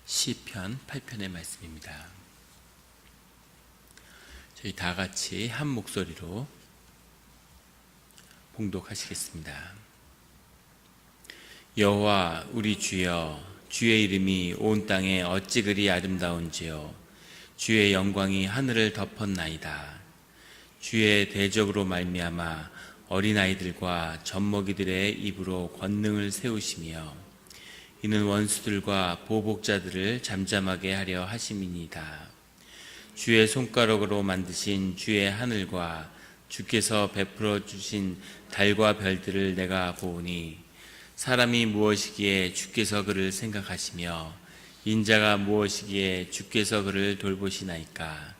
시편 8편의 말씀입니다. 저희 다 같이 한 목소리로 봉독하시겠습니다. 여호와 우리 주여, 주의 이름이 온 땅에 어찌 그리 아름다운지요. 주의 영광이 하늘을 덮었나이다. 주의 대적으로 말미암아 어린아이들과 젖먹이들의 입으로 권능을 세우시며 이는 원수들과 보복자들을 잠잠하게 하려 하심이니이다. 주의 손가락으로 만드신 주의 하늘과 주께서 베풀어 주신 달과 별들을 내가 보오니 사람이 무엇이기에 주께서 그를 생각하시며 인자가 무엇이기에 주께서 그를 돌보시나이까.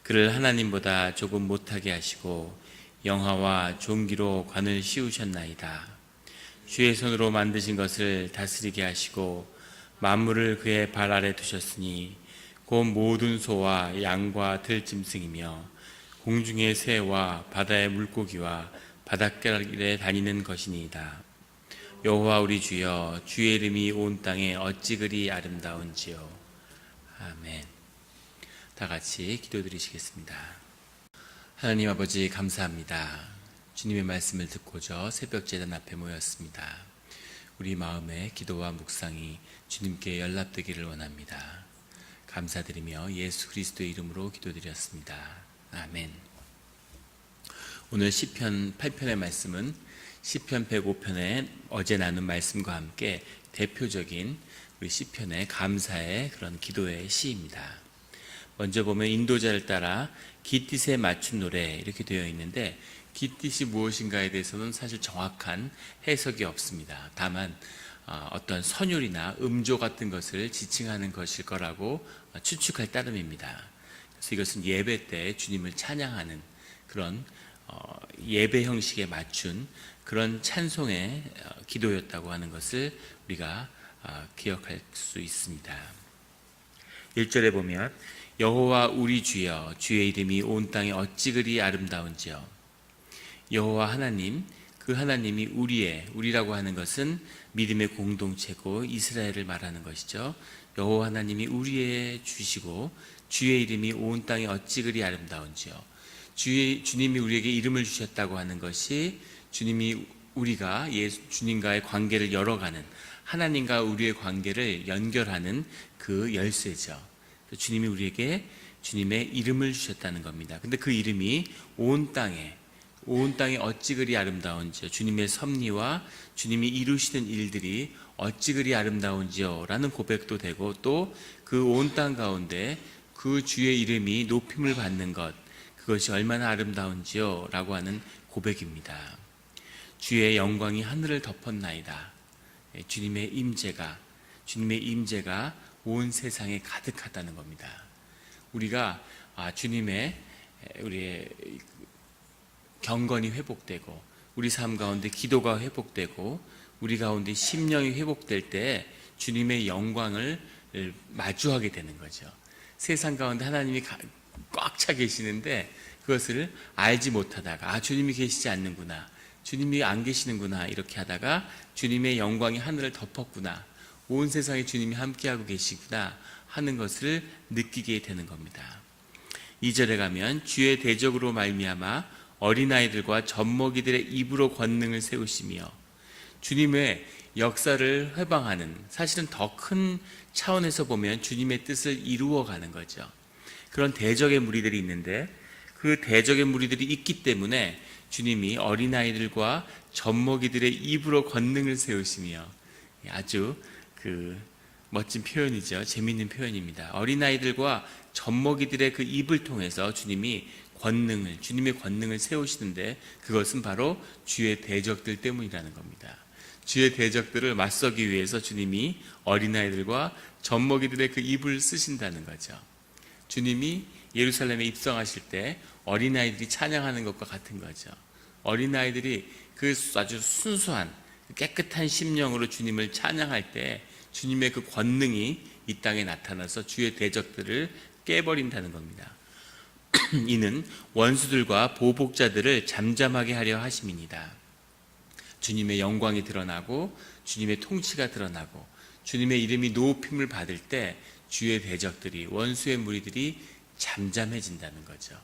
그를 하나님보다 조금 못하게 하시고 영화와 종기로 관을 씌우셨나이다. 주의 손으로 만드신 것을 다스리게 하시고 만물을 그의 발 아래 두셨으니 곧 모든 소와 양과 들짐승이며 공중의 새와 바다의 물고기와 바닷가에 다니는 것이니이다. 여호와 우리 주여, 주의 이름이 온 땅에 어찌 그리 아름다운지요. 아멘. 다 같이 기도드리시겠습니다. 하나님 아버지, 감사합니다. 주님의 말씀을 듣고자 새벽 제단 앞에 모였습니다. 우리 마음의 기도와 묵상이 주님께 연락되기를 원합니다. 감사드리며 예수 그리스도의 이름으로 기도드렸습니다. 아멘. 오늘 시편 8편의 말씀은 시편 105편의 어제 나눈 말씀과 함께 대표적인 우리 시편의 감사의 그런 기도의 시입니다. 먼저 보면 인도자를 따라 깃딧에 맞춘 노래 이렇게 되어 있는데, 깃딧이 무엇인가에 대해서는 사실 정확한 해석이 없습니다. 다만 어떤 선율이나 음조 같은 것을 지칭하는 것일 거라고 추측할 따름입니다. 그래서 이것은 예배 때 주님을 찬양하는 그런 예배 형식에 맞춘 그런 찬송의 기도였다고 하는 것을 우리가 기억할 수 있습니다. 1절에 보면 여호와 우리 주여, 주의 이름이 온 땅에 어찌 그리 아름다운지요. 여호와 하나님, 그 하나님이 우리라고 하는 것은 믿음의 공동체고 이스라엘을 말하는 것이죠. 여호와 하나님이 우리의 주시고 주의 이름이 온 땅에 어찌 그리 아름다운지요. 주님이 우리에게 이름을 주셨다고 하는 것이 주님이 우리가 주님과의 관계를 열어가는, 하나님과 우리의 관계를 연결하는 그 열쇠죠. 주님이 우리에게 주님의 이름을 주셨다는 겁니다. 근데 그 이름이 온 땅에 어찌 그리 아름다운지요. 주님의 섭리와 주님이 이루시는 일들이 어찌 그리 아름다운지요 라는 고백도 되고, 또 그 온 땅 가운데 그 주의 이름이 높임을 받는 것, 그것이 얼마나 아름다운지요 라고 하는 고백입니다. 주의 영광이 하늘을 덮었나이다. 주님의 임재가 온 세상에 가득하다는 겁니다. 우리가 우리의 경건이 회복되고 우리 삶 가운데 기도가 회복되고 우리 가운데 심령이 회복될 때 주님의 영광을 마주하게 되는 거죠. 세상 가운데 하나님이 꽉 차 계시는데 그것을 알지 못하다가 주님이 계시지 않는구나, 주님이 안 계시는구나 이렇게 하다가 주님의 영광이 하늘을 덮었구나, 온 세상에 주님이 함께하고 계시구나 하는 것을 느끼게 되는 겁니다. 2절에 가면 주의 대적으로 말미암아 어린아이들과 젖먹이들의 입으로 권능을 세우시며, 주님의 역사를 회방하는, 사실은 더 큰 차원에서 보면 주님의 뜻을 이루어가는 거죠. 그런 대적의 무리들이 있는데 그 대적의 무리들이 있기 때문에 주님이 어린아이들과 젖먹이들의 입으로 권능을 세우시며, 아주 멋진 표현이죠. 재미있는 표현입니다. 어린아이들과 젖먹이들의 그 입을 통해서 주님의 권능을 세우시는데, 그것은 바로 주의 대적들 때문이라는 겁니다. 주의 대적들을 맞서기 위해서 주님이 어린아이들과 젖먹이들의 그 입을 쓰신다는 거죠. 주님이 예루살렘에 입성하실 때 어린아이들이 찬양하는 것과 같은 거죠. 어린아이들이 그 아주 순수한 깨끗한 심령으로 주님을 찬양할 때 주님의 그 권능이 이 땅에 나타나서 주의 대적들을 깨버린다는 겁니다. 이는 원수들과 보복자들을 잠잠하게 하려 하심이니이다. 주님의 영광이 드러나고 주님의 통치가 드러나고 주님의 이름이 높임을 받을 때 주의 대적들이, 원수의 무리들이 잠잠해진다는 거죠.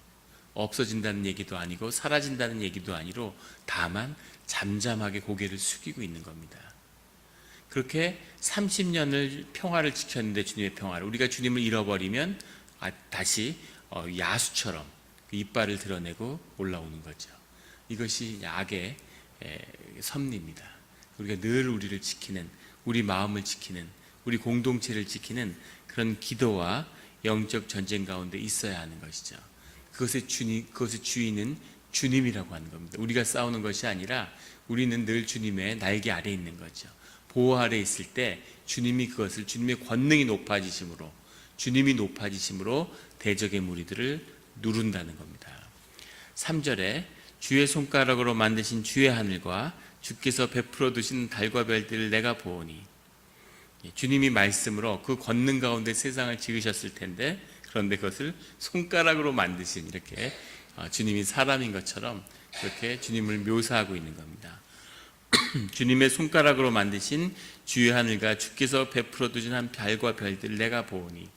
없어진다는 얘기도 아니고 사라진다는 얘기도 아니로 다만 잠잠하게 고개를 숙이고 있는 겁니다. 그렇게 30년을 평화를 지켰는데, 주님의 평화를, 우리가 주님을 잃어버리면 다시 야수처럼 이빨을 드러내고 올라오는 거죠. 이것이 악의 섭리입니다. 우리가 늘 우리를 지키는, 우리 마음을 지키는, 우리 공동체를 지키는 그런 기도와 영적 전쟁 가운데 있어야 하는 것이죠. 그것의 주인은 주님이라고 하는 겁니다. 우리가 싸우는 것이 아니라 우리는 늘 주님의 날개 아래에 있는 거죠. 보호 아래에 있을 때 주님이 그것을, 주님의 권능이 높아지심으로, 주님이 높아지심으로 대적의 무리들을 누른다는 겁니다. 3절에 주의 손가락으로 만드신 주의 하늘과 주께서 베풀어 두신 달과 별들을 내가 보오니, 주님이 말씀으로 그 권능 가운데 세상을 지으셨을 텐데, 그런데 그것을 손가락으로 만드신, 이렇게 주님이 사람인 것처럼 그렇게 주님을 묘사하고 있는 겁니다. 주님의 손가락으로 만드신 주의 하늘과 주께서 베풀어 두신 한 달과 별들을 내가 보오니,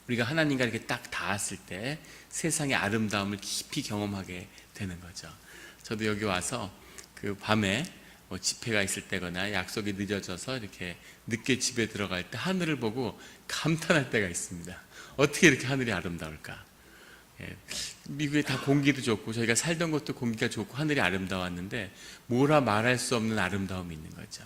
우리가 하나님과 이렇게 딱 닿았을 때 세상의 아름다움을 깊이 경험하게 되는 거죠. 저도 여기 와서 그 밤에 집회가 있을 때거나 약속이 늦어져서 이렇게 늦게 집에 들어갈 때 하늘을 보고 감탄할 때가 있습니다. 어떻게 이렇게 하늘이 아름다울까? 미국에 다 공기도 좋고 저희가 살던 곳도 공기가 좋고 하늘이 아름다웠는데 뭐라 말할 수 없는 아름다움이 있는 거죠.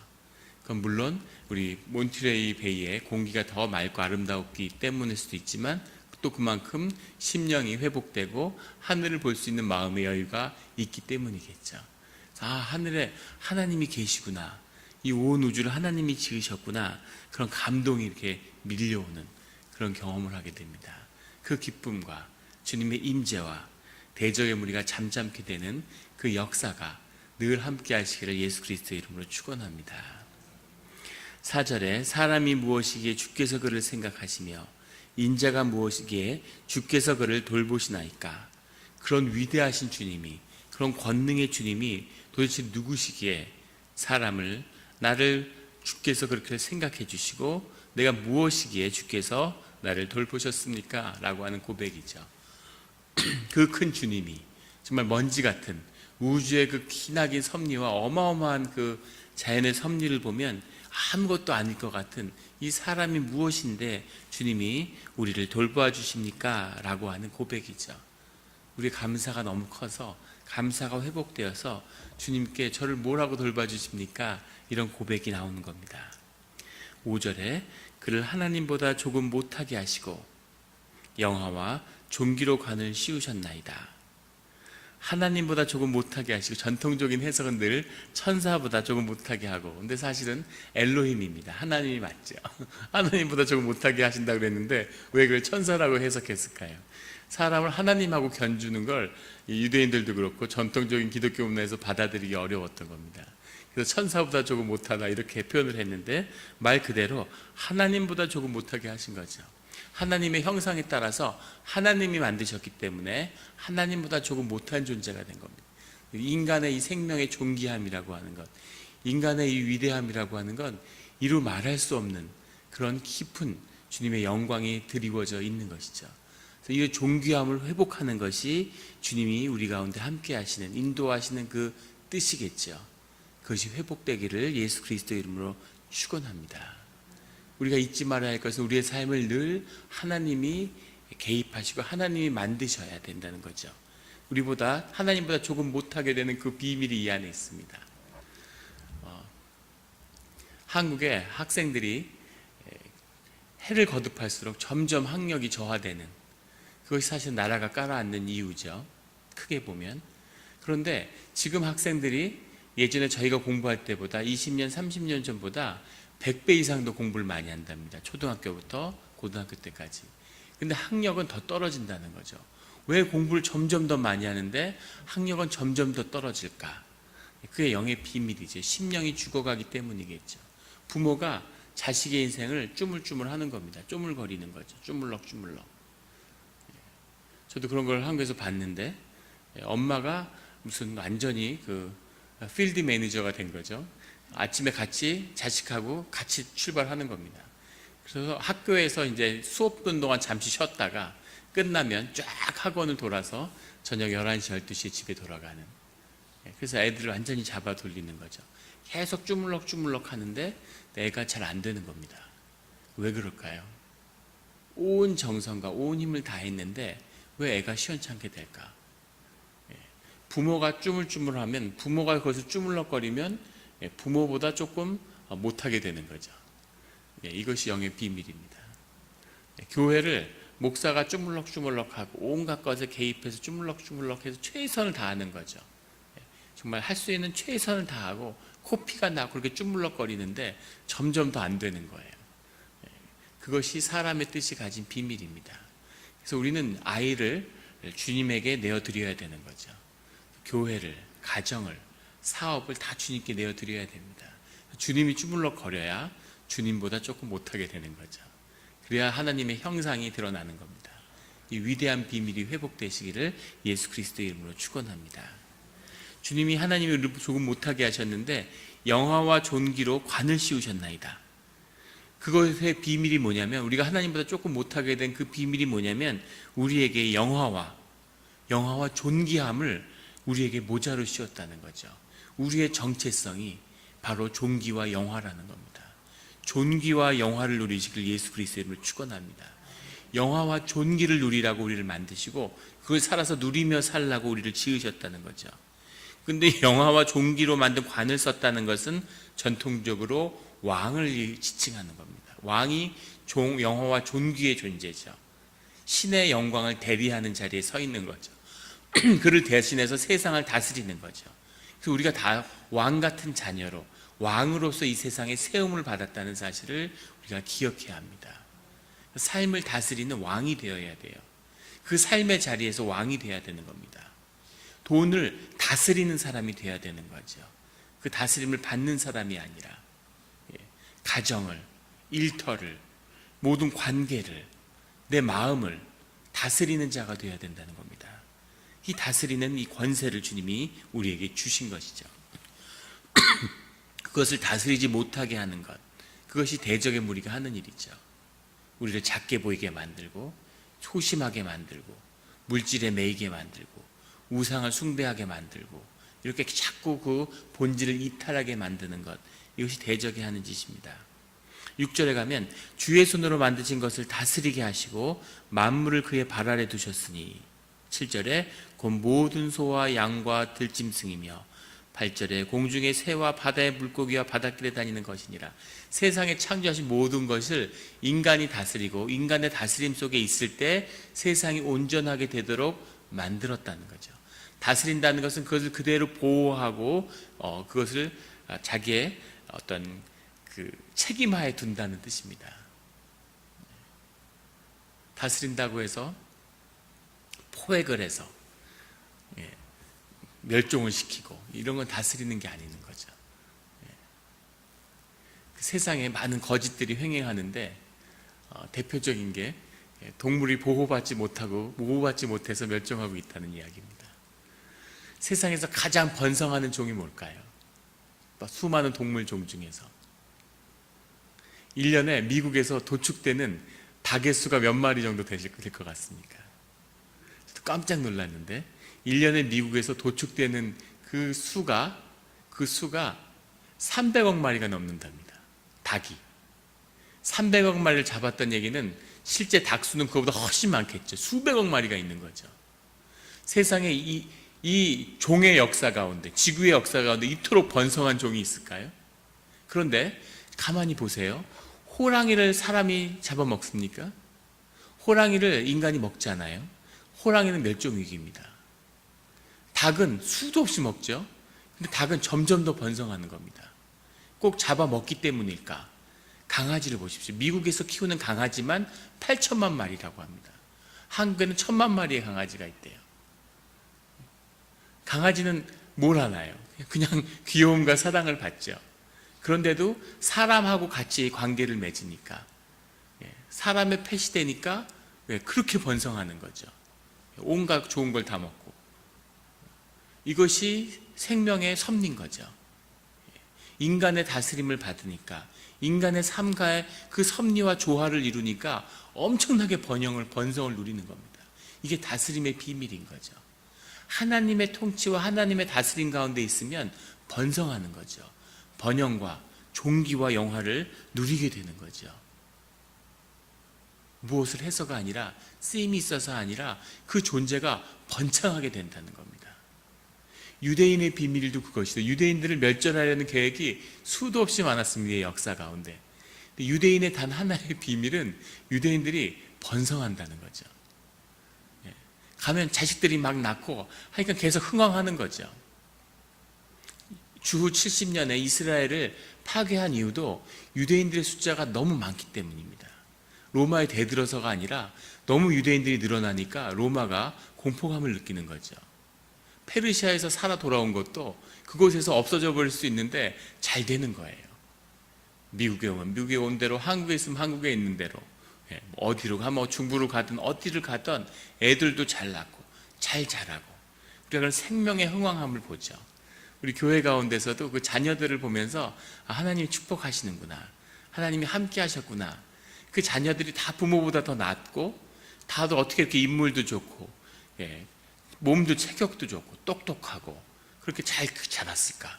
그건 물론 우리 몬트레이 베이의 공기가 더 맑고 아름다웠기 때문일 수도 있지만, 또 그만큼 심령이 회복되고 하늘을 볼 수 있는 마음의 여유가 있기 때문이겠죠. 하늘에 하나님이 계시구나, 이 온 우주를 하나님이 지으셨구나, 그런 감동이 이렇게 밀려오는 그런 경험을 하게 됩니다. 그 기쁨과 주님의 임재와 대적의 무리가 잠잠게 되는 그 역사가 늘 함께 하시기를 예수 그리스도의 이름으로 축원합니다. 4절에 사람이 무엇이기에 주께서 그를 생각하시며 인자가 무엇이기에 주께서 그를 돌보시나이까. 그런 위대하신 주님이, 그런 권능의 주님이 도대체 누구시기에 사람을, 나를 주께서 그렇게 생각해 주시고 내가 무엇이기에 주께서 나를 돌보셨습니까? 라고 하는 고백이죠. 그 큰 주님이 정말 먼지 같은 우주의 그 기나긴 섭리와 어마어마한 그 자연의 섭리를 보면 아무것도 아닐 것 같은 이 사람이 무엇인데 주님이 우리를 돌보아 주십니까? 라고 하는 고백이죠. 우리의 감사가 너무 커서, 감사가 회복되어서 주님께 저를 뭐라고 돌봐 주십니까? 이런 고백이 나오는 겁니다. 5절에 그를 하나님보다 조금 못하게 하시고 영화와 존귀로 관을 씌우셨나이다. 하나님보다 조금 못하게 하시고, 전통적인 해석은 늘 천사보다 조금 못하게 하고, 근데 사실은 엘로힘입니다. 하나님이 맞죠. 하나님보다 조금 못하게 하신다고 그랬는데 왜 그걸 천사라고 해석했을까요? 사람을 하나님하고 견주는 걸 유대인들도 그렇고 전통적인 기독교 문화에서 받아들이기 어려웠던 겁니다. 그래서 천사보다 조금 못하다 이렇게 표현을 했는데 말 그대로 하나님보다 조금 못하게 하신 거죠. 하나님의 형상에 따라서 하나님이 만드셨기 때문에 하나님보다 조금 못한 존재가 된 겁니다. 인간의 이 생명의 존귀함이라고 하는 것, 인간의 이 위대함이라고 하는 건 이루 말할 수 없는 그런 깊은 주님의 영광이 드리워져 있는 것이죠. 그래서 이 존귀함을 회복하는 것이 주님이 우리 가운데 함께 하시는, 인도하시는 그 뜻이겠죠. 그것이 회복되기를 예수 그리스도의 이름으로 축원합니다. 우리가 잊지 말아야 할 것은 우리의 삶을 늘 하나님이 개입하시고 하나님이 만드셔야 된다는 거죠. 하나님보다 조금 못하게 되는 그 비밀이 이 안에 있습니다. 한국의 학생들이 해를 거듭할수록 점점 학력이 저하되는, 그것이 사실 나라가 깔아앉는 이유죠. 크게 보면. 그런데 지금 학생들이 예전에 저희가 공부할 때보다 20년, 30년 전보다 100배 이상 더 공부를 많이 한답니다. 초등학교부터 고등학교 때까지. 근데 학력은 더 떨어진다는 거죠. 왜 공부를 점점 더 많이 하는데 학력은 점점 더 떨어질까? 그게 영의 비밀이죠. 심령이 죽어가기 때문이겠죠. 부모가 자식의 인생을 쭈물쭈물 하는 겁니다. 쪼물거리는 거죠. 쭈물럭쭈물럭. 저도 그런 걸 한국에서 봤는데, 엄마가 무슨 완전히 그 필드 매니저가 된 거죠. 아침에 같이 자식하고 같이 출발하는 겁니다. 그래서 학교에서 이제 수업 듣는 동안 잠시 쉬었다가 끝나면 쫙 학원을 돌아서 저녁 11시, 12시에 집에 돌아가는. 그래서 애들을 완전히 잡아 돌리는 거죠. 계속 주물럭 하는데 애가 잘 안 되는 겁니다. 왜 그럴까요? 온 정성과 온 힘을 다했는데 왜 애가 시원찮게 될까? 부모가 주물주물하면, 부모가 그것을 주물럭거리면 부모보다 조금 못하게 되는 거죠. 이것이 영의 비밀입니다. 교회를 목사가 주물럭주물럭하고 온갖 것에 개입해서 주물럭주물럭해서 최선을 다하는 거죠. 정말 할 수 있는 최선을 다하고 코피가 나고 그렇게 주물럭거리는데 점점 더 안 되는 거예요. 그것이 사람의 뜻이 가진 비밀입니다. 그래서 우리는 아이를 주님에게 내어드려야 되는 거죠. 교회를, 가정을, 사업을 다 주님께 내어드려야 됩니다. 주님이 주물럭거려야 주님보다 조금 못하게 되는 거죠. 그래야 하나님의 형상이 드러나는 겁니다. 이 위대한 비밀이 회복되시기를 예수 그리스도의 이름으로 축원합니다. 주님이 하나님이 조금 못하게 하셨는데 영화와 존귀로 관을 씌우셨나이다. 그것의 비밀이 뭐냐면, 우리가 하나님보다 조금 못하게 된 그 비밀이 뭐냐면, 우리에게 영화와 존귀함을 우리에게 모자로 씌웠다는 거죠. 우리의 정체성이 바로 존귀와 영화라는 겁니다. 존귀와 영화를 누리시길 예수 그리스도의 이름으로 축원합니다. 영화와 존귀를 누리라고 우리를 만드시고 그걸 살아서 누리며 살라고 우리를 지으셨다는 거죠. 근데 영화와 존귀로 만든 관을 썼다는 것은 전통적으로 왕을 지칭하는 겁니다. 왕이 영화와 존귀의 존재죠. 신의 영광을 대리하는 자리에 서 있는 거죠. 그를 대신해서 세상을 다스리는 거죠. 그래서 우리가 다 왕 같은 자녀로, 왕으로서 이 세상에 세움을 받았다는 사실을 우리가 기억해야 합니다. 삶을 다스리는 왕이 되어야 돼요. 그 삶의 자리에서 왕이 되어야 되는 겁니다. 돈을 다스리는 사람이 되어야 되는 거죠. 그 다스림을 받는 사람이 아니라 가정을, 일터를, 모든 관계를, 내 마음을 다스리는 자가 되어야 된다는 겁니다. 이 다스리는 이 권세를 주님이 우리에게 주신 것이죠. 그것을 다스리지 못하게 하는 것, 그것이 대적의 무리가 하는 일이죠. 우리를 작게 보이게 만들고 소심하게 만들고 물질에 매이게 만들고 우상을 숭배하게 만들고 이렇게 자꾸 그 본질을 이탈하게 만드는 것, 이것이 대적이 하는 짓입니다. 6절에 가면 주의 손으로 만드신 것을 다스리게 하시고 만물을 그의 발 아래 두셨으니, 7절에 곧 모든 소와 양과 들짐승이며, 8절에 공중의 새와 바다의 물고기와 바닷길에 다니는 것이니라. 세상에 창조하신 모든 것을 인간이 다스리고 인간의 다스림 속에 있을 때 세상이 온전하게 되도록 만들었다는 거죠. 다스린다는 것은 그것을 그대로 보호하고 그것을 자기의 어떤 그 책임하에 둔다는 뜻입니다. 다스린다고 해서 포획을 해서 멸종을 시키고 이런 건 다스리는 게 아닌 거죠. 그 세상에 많은 거짓들이 횡행하는데 대표적인 게 동물이 보호받지 못해서 멸종하고 있다는 이야기입니다. 세상에서 가장 번성하는 종이 뭘까요? 수많은 동물 종 중에서 1년에 미국에서 도축되는 닭의 수가 몇 마리 정도 될 것 같습니까? 저도 깜짝 놀랐는데 1년에 미국에서 도축되는 그 수가 300억 마리가 넘는답니다. 닭이 300억 마리를 잡았던 얘기는 실제 닭 수는 그거보다 훨씬 많겠죠. 수백억 마리가 있는 거죠. 세상에 이 종의 역사 가운데, 지구의 역사 가운데 이토록 번성한 종이 있을까요? 그런데 가만히 보세요. 호랑이를 사람이 잡아먹습니까? 호랑이를 인간이 먹잖아요. 호랑이는 멸종위기입니다. 닭은 수도 없이 먹죠. 근데 닭은 점점 더 번성하는 겁니다. 꼭 잡아먹기 때문일까? 강아지를 보십시오. 미국에서 키우는 강아지만 8천만 마리라고 합니다. 한국에는 1,000만 마리의 강아지가 있대요. 강아지는 뭘 하나요? 그냥 귀여움과 사랑을 받죠. 그런데도 사람하고 같이 관계를 맺으니까, 사람의 펫이 되니까 그렇게 번성하는 거죠. 온갖 좋은 걸 다 먹고. 이것이 생명의 섭리인 거죠. 인간의 다스림을 받으니까, 인간의 삶과의 그 섭리와 조화를 이루니까 엄청나게 번성을 누리는 겁니다. 이게 다스림의 비밀인 거죠. 하나님의 통치와 하나님의 다스림 가운데 있으면 번성하는 거죠. 번영과 존귀와 영화를 누리게 되는 거죠. 무엇을 해서가 아니라, 쓰임이 있어서 아니라 그 존재가 번창하게 된다는 겁니다. 유대인의 비밀도 그것이죠. 유대인들을 멸절하려는 계획이 수도 없이 많았습니다. 역사 가운데. 유대인의 단 하나의 비밀은 유대인들이 번성한다는 거죠. 가면 자식들이 막 낳고 하니까 계속 흥왕하는 거죠. 주후 70년에 이스라엘을 파괴한 이유도 유대인들의 숫자가 너무 많기 때문입니다. 로마에 대들어서가 아니라 너무 유대인들이 늘어나니까 로마가 공포감을 느끼는 거죠. 페르시아에서 살아 돌아온 것도 그곳에서 없어져 버릴 수 있는데 잘 되는 거예요. 미국에 오면 미국에 온 대로, 한국에 있으면 한국에 있는 대로, 어디로 가면 중부로 가든 어디를 가든 애들도 잘 낳고 잘 자라고, 우리가 그런 생명의 흥왕함을 보죠. 우리 교회 가운데서도 그 자녀들을 보면서 하나님이 축복하시는구나, 하나님이 함께 하셨구나. 그 자녀들이 다 부모보다 더 낫고, 다들 어떻게 이렇게 인물도 좋고, 몸도 체격도 좋고 똑똑하고 그렇게 잘 자랐을까.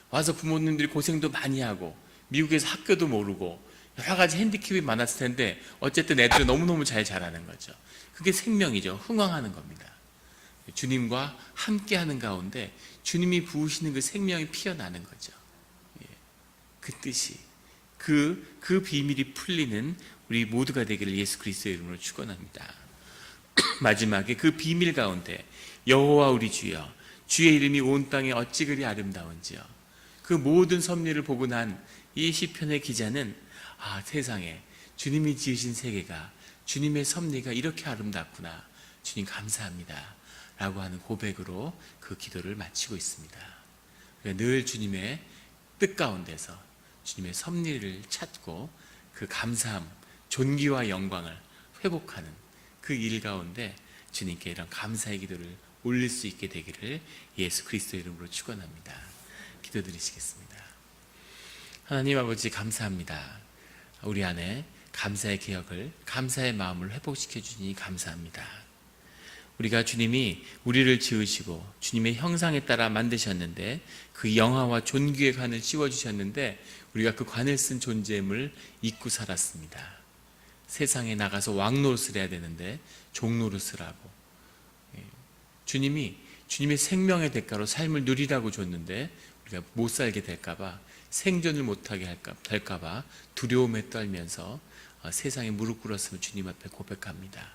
와서 부모님들이 고생도 많이 하고 미국에서 학교도 모르고 여러 가지 핸디캡이 많았을 텐데 어쨌든 애들은 너무너무 잘 자라는 거죠. 그게 생명이죠. 흥왕하는 겁니다. 주님과 함께하는 가운데 주님이 부으시는 그 생명이 피어나는 거죠. 그 뜻이, 그 비밀이 풀리는 우리 모두가 되기를 예수 그리스도의 이름으로 축원합니다. 마지막에 그 비밀 가운데 여호와 우리 주여, 주의 이름이 온 땅에 어찌 그리 아름다운지요. 그 모든 섭리를 보고 난 이 시편의 기자는 세상에 주님이 지으신 세계가, 주님의 섭리가 이렇게 아름답구나, 주님 감사합니다 라고 하는 고백으로 그 기도를 마치고 있습니다. 늘 주님의 뜻 가운데서 주님의 섭리를 찾고 그 감사함, 존귀와 영광을 회복하는 그 일 가운데 주님께 이런 감사의 기도를 올릴 수 있게 되기를 예수 그리스도의 이름으로 축원합니다. 기도드리시겠습니다. 하나님 아버지, 감사합니다. 우리 안에 감사의 기억을, 감사의 마음을 회복시켜 주시니 감사합니다. 우리가 주님이 우리를 지으시고 주님의 형상에 따라 만드셨는데 그 영화와 존귀의 관을 씌워주셨는데 우리가 그 관을 쓴 존재임을 잊고 살았습니다. 세상에 나가서 왕노릇을 해야 되는데 종노릇을 하고, 주님이 주님의 생명의 대가로 삶을 누리라고 줬는데 우리가 못 살게 될까봐, 생존을 못하게 될까봐 두려움에 떨면서 세상에 무릎 꿇었으면 주님 앞에 고백합니다.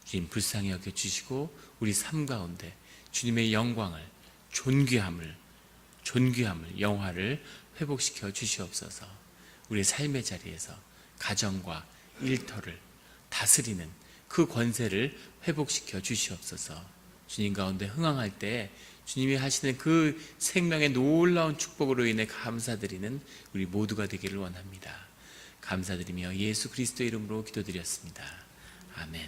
주님 불쌍히 여겨주시고 우리 삶 가운데 주님의 영광을, 존귀함을, 영화를 회복시켜 주시옵소서. 우리의 삶의 자리에서 가정과 일터를 다스리는 그 권세를 회복시켜 주시옵소서. 주님 가운데 흥황할 때 주님이 하시는 그 생명의 놀라운 축복으로 인해 감사드리는 우리 모두가 되기를 원합니다. 감사드리며 예수 그리스도의 이름으로 기도드렸습니다. 아멘.